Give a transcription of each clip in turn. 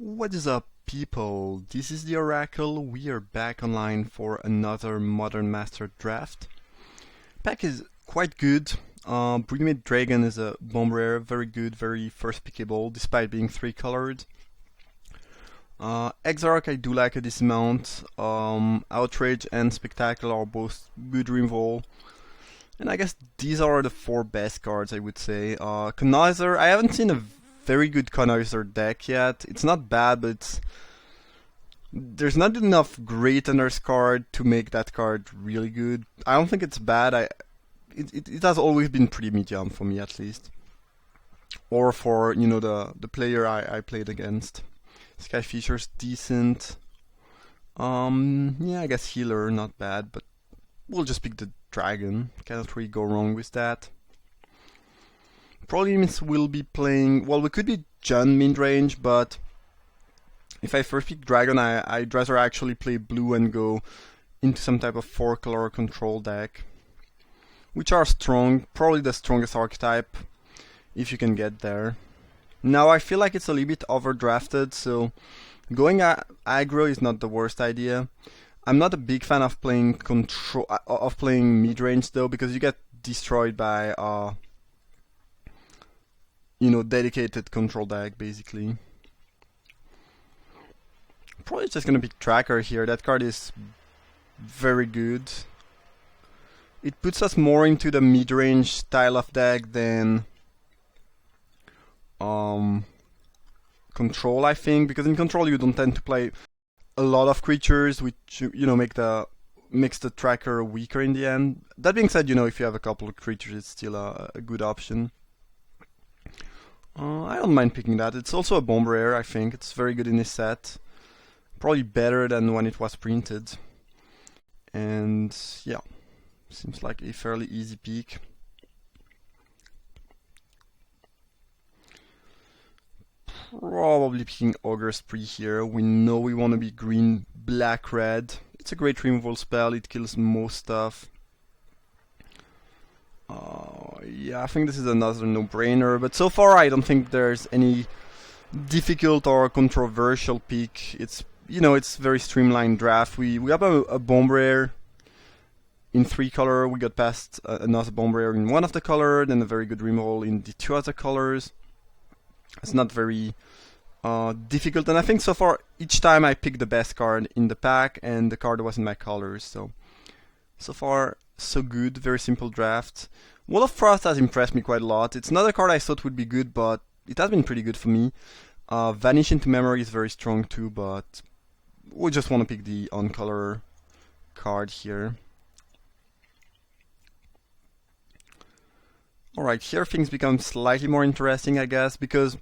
What is up, people? This is the Oracle. We are back online for another Modern Master draft. Pack is quite good. Brigade Dragon is a bomb rare, very good, very first pickable, despite being 3-colored. Exarch I do like a decent amount. Outrage and Spectacle are both good removal. And I guess these are the 4 best cards, I would say. Connoisseur, I haven't seen a very good Connoisseur deck yet. It's not bad, but there's not enough Great Under's card to make that card really good. I don't think it's bad. It has always been pretty medium for me, at least. Or for, the player I played against. Skyfisher's decent. Yeah, I guess Healer, not bad, but we'll just pick the Dragon. Cannot really go wrong with that. Probably means we'll be playing... Well, we could be Jund Midrange, but if I first pick Dragon, I'd rather actually play blue and go into some type of 4-color control deck. Which are strong, probably the strongest archetype, if you can get there. Now, I feel like it's a little bit overdrafted, so going aggro is not the worst idea. I'm not a big fan of playing mid-range though, because you get destroyed by dedicated control deck, basically. Probably just gonna pick Tracker here. That card is very good. It puts us more into the mid-range style of deck than Control, I think, because in Control you don't tend to play a lot of creatures, which makes the Tracker weaker in the end. That being said, if you have a couple of creatures, it's still a good option. I don't mind picking that. It's also a bomb rare, I think. It's very good in this set. Probably better than when it was printed. And yeah, seems like a fairly easy pick. Probably picking Ogre Spree here. We know we want to be green, black, red. It's a great removal spell. It kills most stuff. Yeah, I think this is another no-brainer, but so far I don't think there's any difficult or controversial pick. It's it's very streamlined draft. We have a bomb rare in 3-color. We got past another bomb rare in 1 of the color, then a very good removal in the 2 other colors. It's not very difficult, and I think so far each time I picked the best card in the pack, and the card was in my colors. So far so good. Very simple draft. Wall of Frost has impressed me quite a lot. It's not a card I thought would be good, but it has been pretty good for me. Vanish into Memory is very strong too, but we just want to pick the on-color card here. Alright, here things become slightly more interesting, I guess, because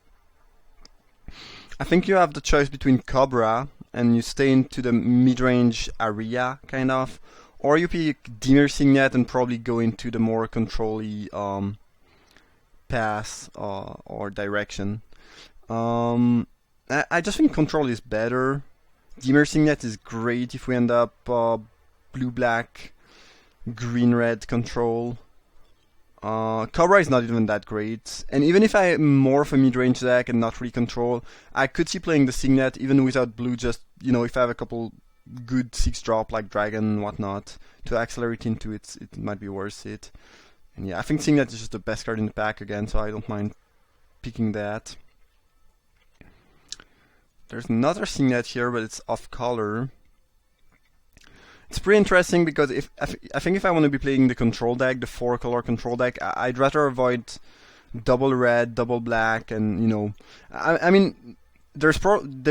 I think you have the choice between Cobra, and you stay into the mid-range area, kind of, or you pick Dimir Signet and probably go into the more control-y path or direction. I just think control is better. Dimir Signet is great if we end up blue-black, green-red control. Cobra is not even that great, and even if I'm more of a mid-range deck and not really control, I could see playing the Signet even without blue, just, if I have a couple good 6-drop like Dragon and whatnot to accelerate into it, it might be worth it. And yeah, I think Signet is just the best card in the pack again, so I don't mind picking that. There's another Signet here, but it's off color. It's pretty interesting because I think if I want to be playing the control deck, the 4-color control deck, I'd rather avoid double red, double black, and I mean, there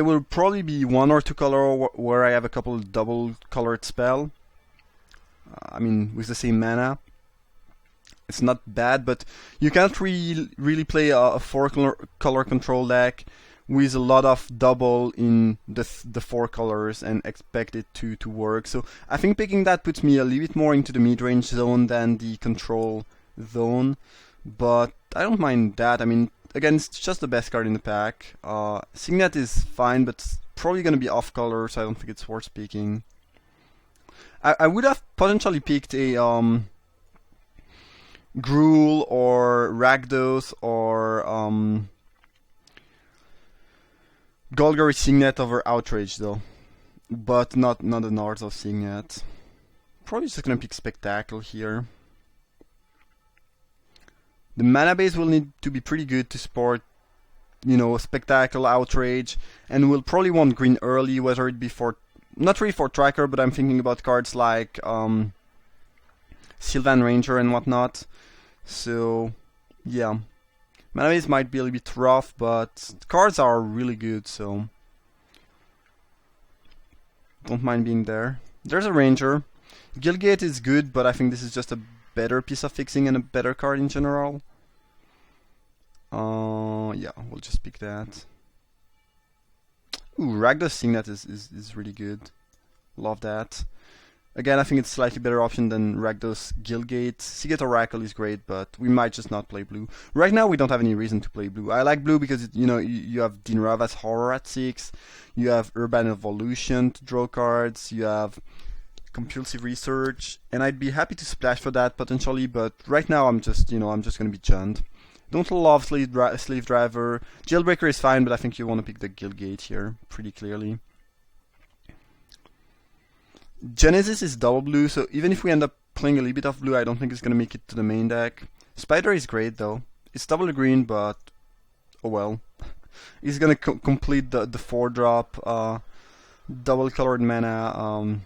will probably be 1 or 2 color where I have a couple double colored spell. I mean, with the same mana, it's not bad, but you can't really play a 4-color control deck with a lot of double in the 4 colors and expect it to work. So I think picking that puts me a little bit more into the mid-range zone than the control zone, but I don't mind that. I mean, again, it's just the best card in the pack. Signet is fine, but it's probably going to be off color, so I don't think it's worth picking. I would have potentially picked a Gruul or Rakdos or Golgari Signet over Outrage though, but not the North of Signet. Probably just gonna pick Spectacle here. The mana base will need to be pretty good to support, you know, Spectacle, Outrage, and we'll probably want green early, whether it be for, not really for Tracker, but I'm thinking about cards like Sylvan Ranger and whatnot. So, yeah. Mana base might be a little bit rough, but cards are really good, so don't mind being there. There's a Ranger. Guildgate is good, but I think this is just a better piece of fixing and a better card in general. Yeah, we'll just pick that. Ooh, Rakdos Signet is really good. Love that. Again, I think it's a slightly better option than Rakdos Guildgate. Seagate Oracle is great, but we might just not play blue. Right now, we don't have any reason to play blue. I like blue because, you know, you have Dinrava's Horror at 6, you have Urban Evolution to draw cards, you have Compulsive Research, and I'd be happy to splash for that potentially, but right now I'm just, you know, I'm just gonna be Jund. Don't love Slave Driver. Jailbreaker is fine, but I think you want to pick the Guildgate here, pretty clearly. Genesis is double blue, so even if we end up playing a little bit of blue, I don't think it's going to make it to the main deck. Spider is great though. It's double green, but oh well. He's going to complete the 4-drop double colored mana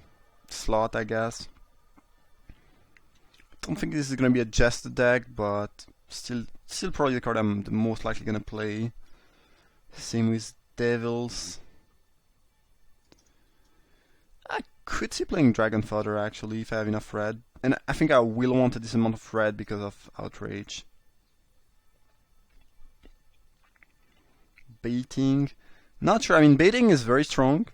slot, I guess. Don't think this is going to be a Jester deck, but still probably the card I'm the most likely going to play. Same with Devils. I could see playing Dragon Fodder actually if I have enough red. And I think I will want a decent amount of red because of Outrage. Baiting. Not sure. I mean, baiting is very strong.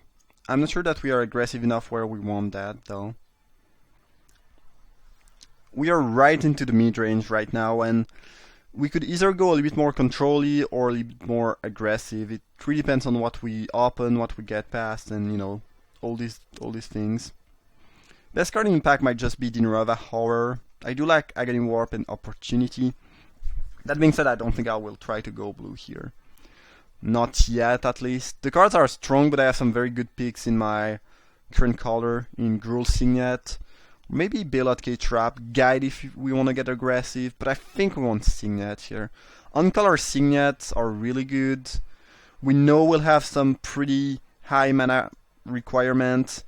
I'm not sure that we are aggressive enough where we want that though. We are right into the mid-range right now, and we could either go a little bit more control-y or a little bit more aggressive. It really depends on what we open, what we get past, and, you know, all these things. Best card in the pack might just be Dinrava Horror. I do like Aghanim Warp and Opportunity. That being said, I don't think I will try to go blue here. Not yet, at least. The cards are strong, but I have some very good picks in my current color, in Gruul Signet. Maybe Bailout K-Trap, Guide if we want to get aggressive, but I think we want Signet here. Uncolor Signets are really good. We know we'll have some pretty high mana requirements.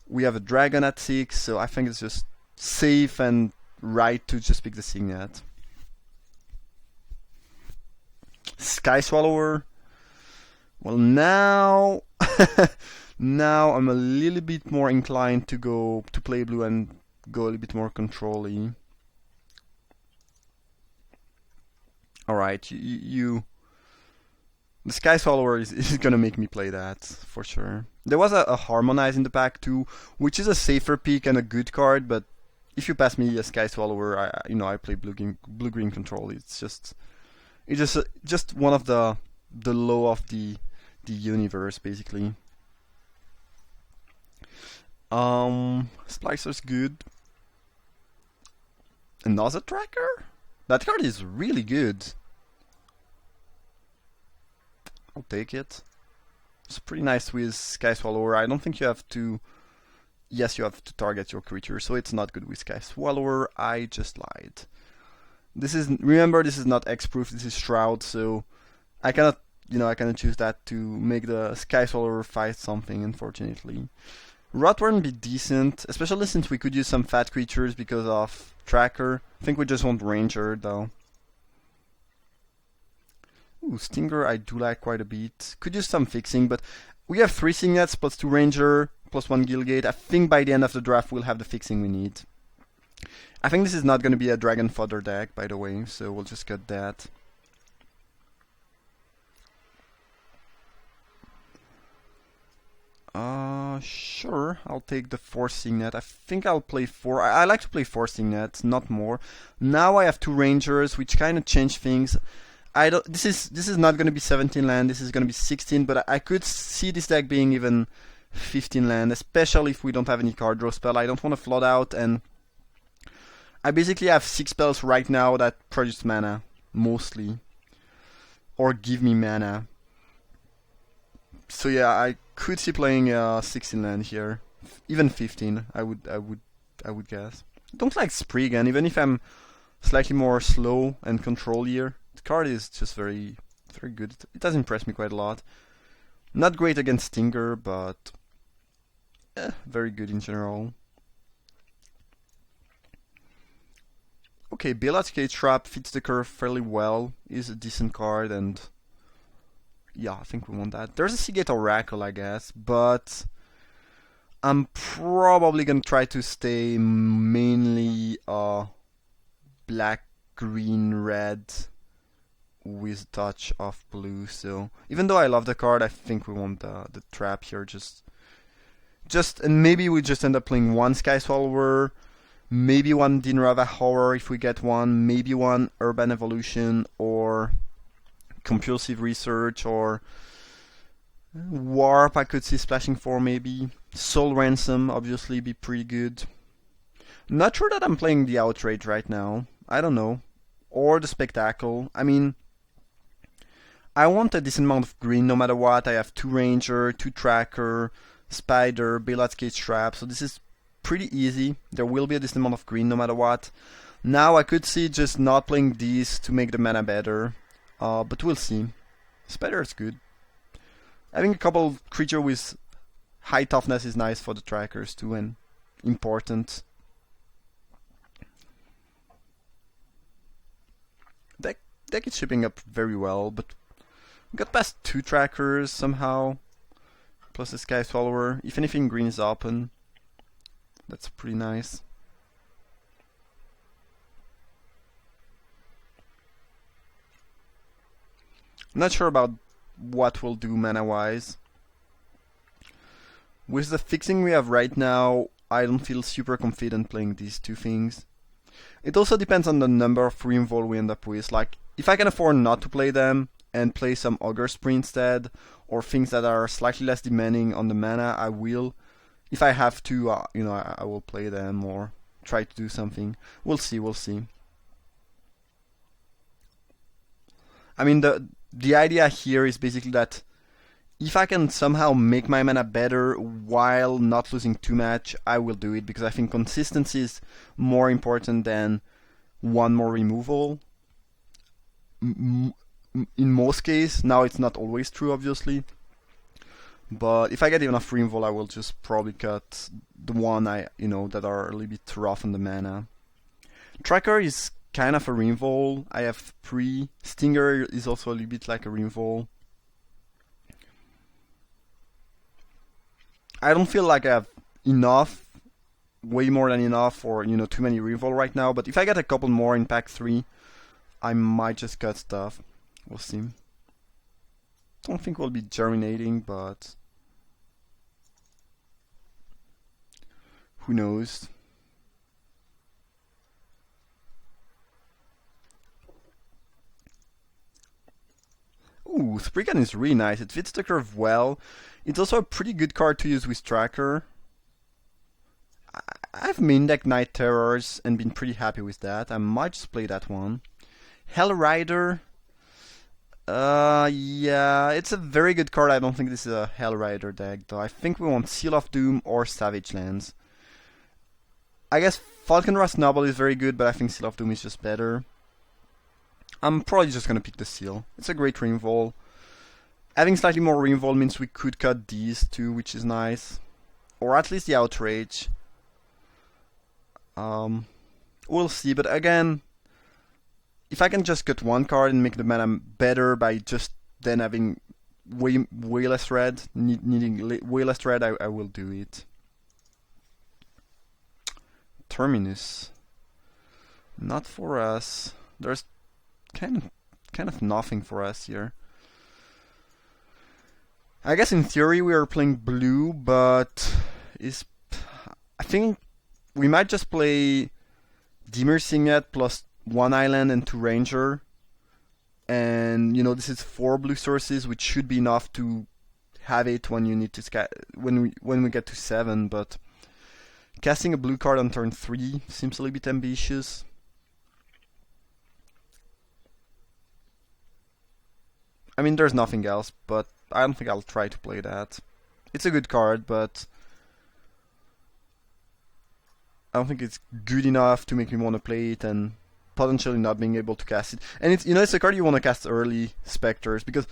We have a Dragon at 6, so I think it's just safe and right to just pick the Signet. Sky Swallower. Well, now now I'm a little bit more inclined to play blue and go a little bit more control-y. Alright, the Sky Swallower is gonna make me play that, for sure. There was a Harmonize in the pack too, which is a safer pick and a good card, but if you pass me a Sky Swallower, I play blue-green control. It's just one of the low of the universe, basically. Splicer's good. Another Tracker? That card is really good. I'll take it. It's pretty nice with Sky Swallower. I don't think you have to... Yes, you have to target your creature, so it's not good with Sky Swallower. I just lied. Remember, this is not X-proof, this is Shroud, so I cannot choose that to make the Sky Swallower fight something, unfortunately. Rotworm be decent, especially since we could use some fat creatures because of Tracker. I think we just want Ranger, though. Ooh, Stinger I do like quite a bit. Could use some fixing, but we have 3 Signets plus 2 Ranger plus 1 Guildgate. I think by the end of the draft we'll have the fixing we need. I think this is not going to be a Dragon Fodder deck, by the way, so we'll just cut that. Sure, I'll take the 4 Signet. I think I'll play 4. I like to play 4 Signets, not more. Now I have 2 Rangers, which kind of change things. This is not going to be 17 land, this is going to be 16, but I could see this deck being even 15 land, especially if we don't have any card draw spell. I don't want to flood out, and I basically have 6 spells right now that produce mana, mostly. Or give me mana. So yeah, I could see playing 16 land here, even 15. I would guess. Don't like Spriggan, even if I'm slightly more slow and control here. The card is just very good. It does impress me quite a lot. Not great against Stinger, but very good in general. Okay, Bailout Cage Trap fits the curve fairly well. Is a decent card, and yeah, I think we want that. There's a Seagate Oracle, I guess, but I'm probably gonna try to stay mainly black, green, red with a touch of blue. So even though I love the card, I think we want the trap here. And maybe we just end up playing one Sky Swallower, maybe one Dinrava Horror if we get one, maybe one Urban Evolution or Compulsive Research or Warp. I could see splashing for maybe. Soul Ransom obviously be pretty good. Not sure that I'm playing the Outrage right now. I don't know. Or the Spectacle. I mean, I want a decent amount of green no matter what. I have 2 Ranger, 2 Tracker, Spider, Bailout Cage Trap, so this is pretty easy. There will be a decent amount of green no matter what. Now I could see just not playing these to make the mana better, but we'll see. Spider is good. Having a couple creature with high toughness is nice for the trackers too, and important. Deck is shipping up very well, but we got past 2 trackers somehow, plus a Sky Swallower. If anything, green is open. That's pretty nice. Not sure about what we'll do mana-wise. With the fixing we have right now, I don't feel super confident playing these 2 things. It also depends on the number of reinvol we end up with. Like, if I can afford not to play them and play some Augur Spree instead, or things that are slightly less demanding on the mana, I will. If I have to, I will play them or try to do something. We'll see. I mean, the idea here is basically that if I can somehow make my mana better while not losing too much, I will do it, because I think consistency is more important than one more removal. In most cases, now it's not always true, obviously. But if I get enough reinvol, I will just probably cut the one that are a little bit rough on the mana. Tracker is kind of a reinvol. I have 3. Stinger is also a little bit like a reinvol. I don't feel like I have enough, way more than enough, or too many reinvol right now. But if I get a couple more in pack 3, I might just cut stuff. We'll see. Don't think we'll be germinating, but who knows? Ooh, Spriggan is really nice. It fits the curve well. It's also a pretty good card to use with Tracker. I've main decked Night Terrors and been pretty happy with that. I might just play that one. Hell Rider. Yeah, it's a very good card. I don't think this is a Hell Rider deck, though. I think we want Seal of Doom or Savage Lands. I guess Falconrust Noble is very good, but I think Seal of Doom is just better. I'm probably just gonna pick the Seal. It's a great reinvol. Having slightly more reinvol means we could cut these too, which is nice. Or at least the Outrage. We'll see, but again, if I can just cut one card and make the mana better by just then having way less red, needing way less red, I will do it. Terminus. Not for us. There's kind of nothing for us here. I guess in theory we are playing blue, but I think we might just play Dimir Signet plus 1 island and 2 ranger. And this is 4 blue sources, which should be enough to have it when you need to when we get to 7, but casting a blue card on turn 3 seems a little bit ambitious. I mean, there's nothing else, but I don't think I'll try to play that. It's a good card, but I don't think it's good enough to make me want to play it, and potentially not being able to cast it. And it's, it's a card you want to cast early, Spectres, because,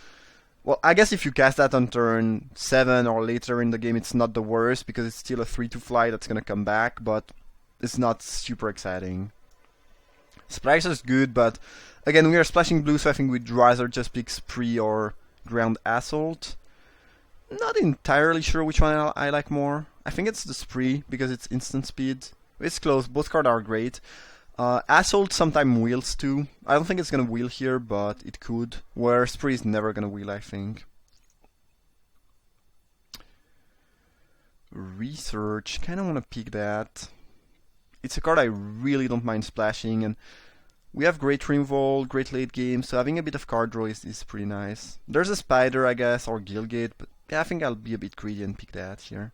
well, I guess if you cast that on turn 7 or later in the game, it's not the worst, because it's still a 3-2 fly that's gonna come back, but it's not super exciting. Splash is good, but again, we are splashing blue, so I think we'd rather just pick Spree or Ground Assault. Not entirely sure which one I like more. I think it's the Spree, because it's instant speed. It's close, both cards are great. Assault sometimes wheels too. I don't think it's gonna wheel here, but it could. Where Spree is never gonna wheel, I think. Research, kinda wanna pick that. It's a card I really don't mind splashing, and we have great removal, great late game, so having a bit of card draw is pretty nice. There's a Spider, I guess, or Gilgate, but yeah, I think I'll be a bit greedy and pick that here.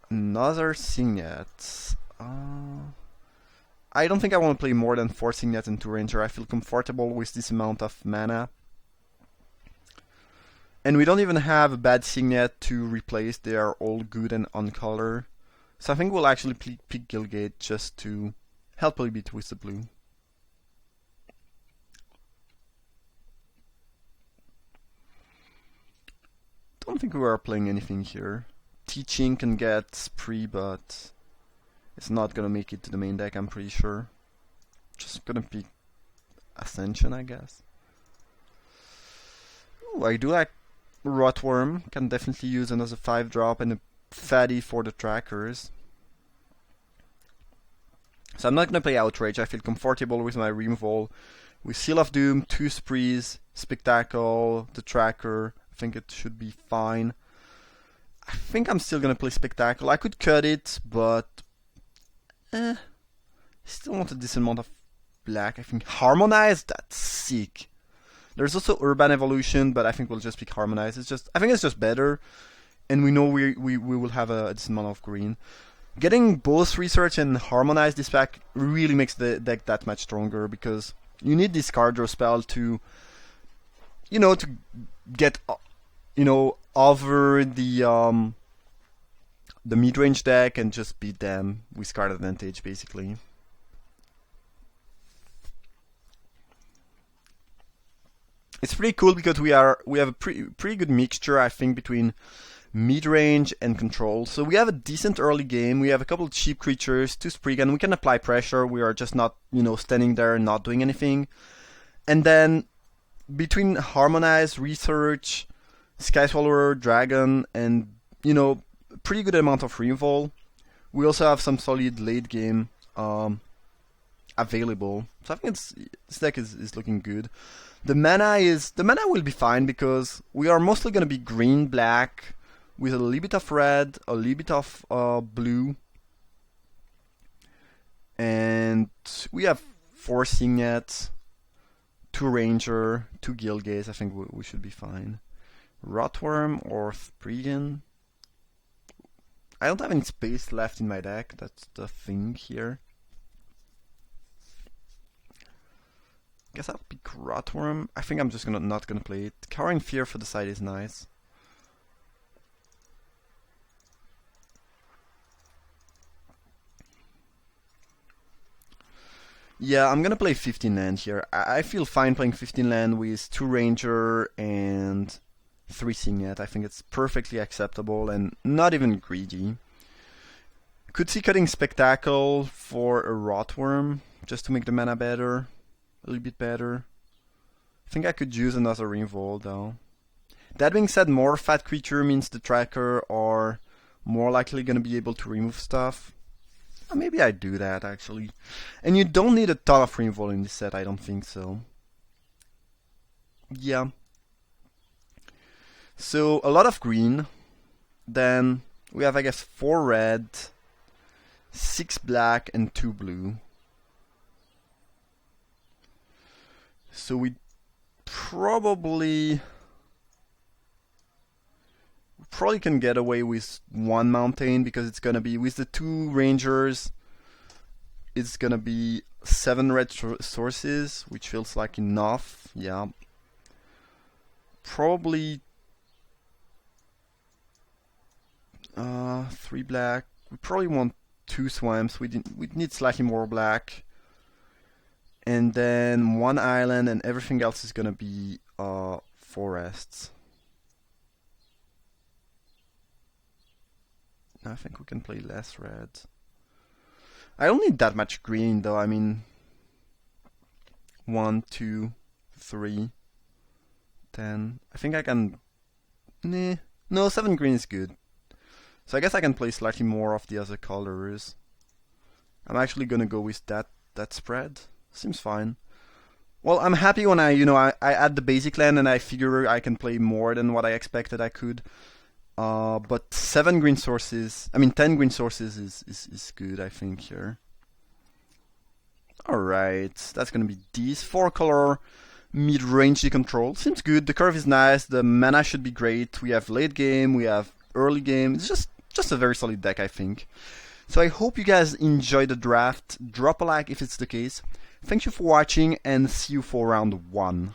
Another Signet. I don't think I want to play more than 4 Signet and 2 Ranger. I feel comfortable with this amount of mana. And we don't even have a bad Signet to replace. They are all good and on color. So I think we'll actually pick Gilgate just to help a little bit with the blue. Don't think we are playing anything here. Teaching can get Spree, but it's not gonna make it to the main deck, I'm pretty sure. Just gonna pick Ascension, I guess. Ooh, I do like Rotworm. Can definitely use another 5-drop and a fatty for the trackers. So I'm not gonna play Outrage. I feel comfortable with my removal. With Seal of Doom, 2 Sprees, Spectacle, the tracker. I think it should be fine. I think I'm still gonna play Spectacle. I could cut it, but still want a decent amount of black. I think Harmonize, that's sick. There's also Urban Evolution, but I think we'll just pick Harmonize. I think it's just better, and we know we will have a decent amount of green. Getting both Research and Harmonize this pack really makes the deck that much stronger, because you need this card draw spell to, to get, over the mid-range deck and just beat them with card advantage, basically. It's pretty cool because we have a pretty good mixture, I think, between mid-range and control. So we have a decent early game. We have a couple of cheap creatures, 2 Spriggan. We can apply pressure. We are just not, standing there and not doing anything. And then between Harmonize, Research, Sky Swallower, Dragon, and pretty good amount of removal. We also have some solid late game available. So I think this deck is looking good. The mana will be fine because we are mostly gonna be green, black, with a little bit of red, a little bit of blue, and we have 4 Signets, 2 Ranger, 2 Gilgates. I think we should be fine. Rotworm or Spriggan. I don't have any space left in my deck, that's the thing here. Guess I'll pick Rotworm. I think I'm just not gonna play it. Cowering Fear for the side is nice. Yeah, I'm gonna play 15 land here. I feel fine playing 15 land with 2 Ranger and 3 Signet. I think it's perfectly acceptable and not even greedy. Could see cutting Spectacle for a Rotworm just to make the mana better, a little bit better. I think I could use another removal though. That being said, more fat creature means the tracker are more likely gonna be able to remove stuff. Maybe I do that actually. And you don't need a ton of removal in this set, I don't think so. Yeah. So a lot of green. Then we have, I guess, 4 red, 6 black, and 2 blue. So we probably can get away with 1 mountain because it's gonna be with the 2 rangers. It's gonna be 7 red sources, which feels like enough. Yeah. probably 3 black. We probably want 2 swamps. We need slightly more black. And then 1 island, and everything else is gonna be forests. I think we can play less red. I don't need that much green though. I mean, 1, 2, 3, 10. I think I can. Nah, no, 7 green is good. So I guess I can play slightly more of the other colors. I'm actually gonna go with that spread. Seems fine. Well, I'm happy when I add the basic land and I figure I can play more than what I expected I could. But 7 green sources, 10 green sources is good, I think, here. Alright, that's gonna be these 4 color mid-range control. Seems good, the curve is nice, the mana should be great. We have late game, we have early game. It's just a very solid deck, I think. So I hope you guys enjoyed the draft. Drop a like if it's the case. Thank you for watching and see you for round 1.